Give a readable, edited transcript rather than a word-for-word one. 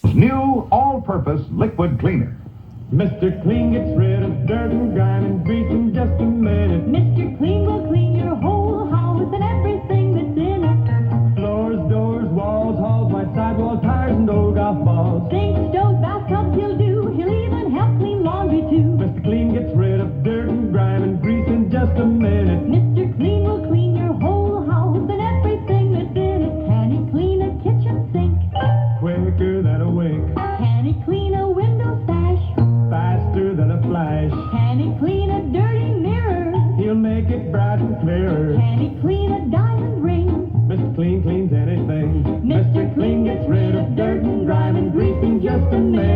New all-purpose liquid cleaner. Mr. Clean gets rid of dirt and grime and grease in just a minute. Mr. Clean will clean your whole house and everything that's in it. Floors, doors, walls, halls, white sidewalls, tires, and old golf balls. Sinks, stoves, bathtubs he'll do. He'll even help clean laundry too. Mr. Clean gets rid of dirt and grime and grease in just a minute. Mr. Clean will clean your whole house and everything that's in it. Can he clean a kitchen sink? Quicker than a wink. Can he clean a window sash? Faster than a flash. Can he clean a dirty mirror? He'll make it bright and clearer. Can he clean a diamond ring? Mr. Clean cleans anything. Mr. Clean gets rid of dirt and grime and grease in just a minute.